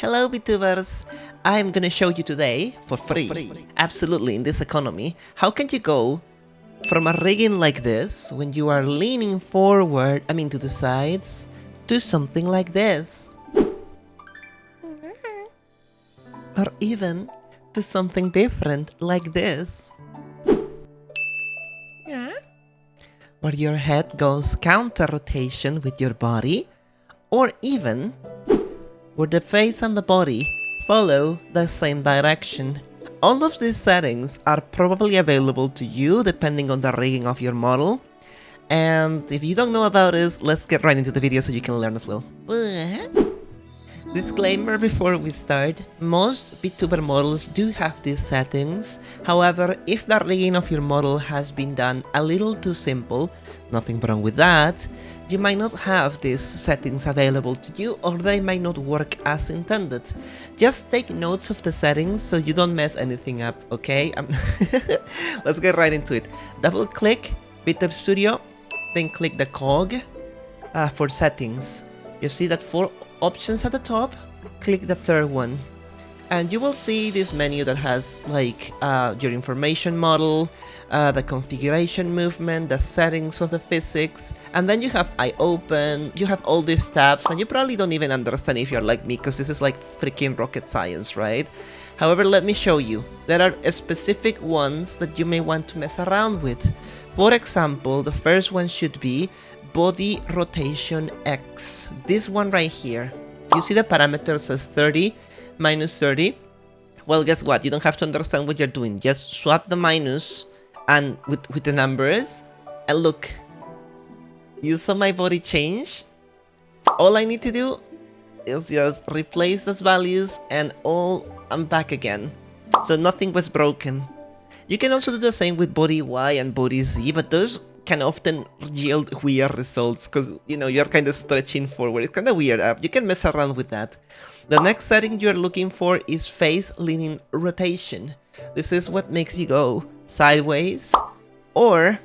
Hello VTubers! I'm gonna show you today, for free, absolutely in this economy, how can you go from a rigging like this, when you are leaning forward, to the sides, to something like this. Or even to something different like this. Where your head goes counter rotation with your body, or even where the face and the body follow the same direction. All of these settings are probably available to you depending on the rigging of your model. And if you don't know about this, let's get right into the video so you can learn as well. Disclaimer before we start, most VTuber models do have these settings. However, if the rigging of your model has been done a little too simple, nothing wrong with that, you might not have these settings available to you, or they might not work as intended. Just take notes of the settings so you don't mess anything up, okay? Let's get right into it. Double click VtubeStudio, then click the cog for settings. You see that 4 options at the top, click the third one. And you will see this menu that has like your information model, the configuration movement, the settings of the physics, and then you have I open, you have all these tabs, and you probably don't even understand if you're like me, because this is like freaking rocket science, right? However, let me show you. There are specific ones that you may want to mess around with. For example, the first one should be body rotation X. This one right here. You see the parameter says 30 minus 30. Well, guess what? You don't have to understand what you're doing. Just swap the minus and with the numbers, and look. You saw my body change? All I need to do is just replace those values and I'm back again. So nothing was broken. You can also do the same with body Y and body Z, but those can often yield weird results because, you know, you're kind of stretching forward. It's kind of weird. You can mess around with that. The next setting you're looking for is face leaning rotation. This is what makes you go sideways, or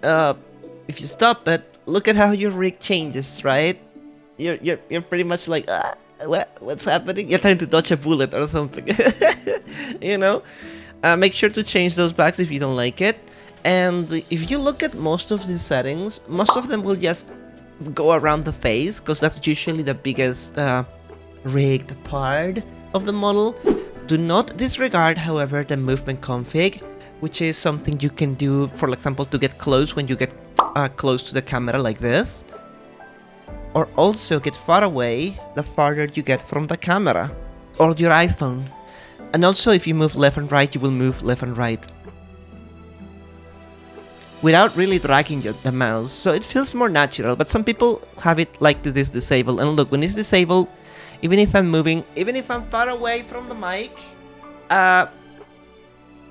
if you stop it, look at how your rig changes, right? You're pretty much like, what's happening? You're trying to dodge a bullet or something. You know? Make sure to change those backs if you don't like it. And if you look at most of these settings, most of them will just go around the face, because that's usually the biggest rigged part of the model. Do not disregard, however, the movement config, which is something you can do, for example, to get close when you get close to the camera like this. Or also get far away the farther you get from the camera or your iPhone. And also if you move left and right, you will move left and right without really dragging the mouse, so it feels more natural. But some people have it like this disabled, and look, when it's disabled, even if I'm moving, even if I'm far away from the mic,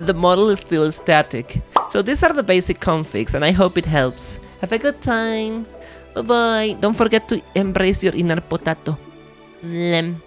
the model is still static. So these are the basic configs, and I hope it helps. Have a good time. Bye bye. Don't forget to embrace your inner potato. Lem.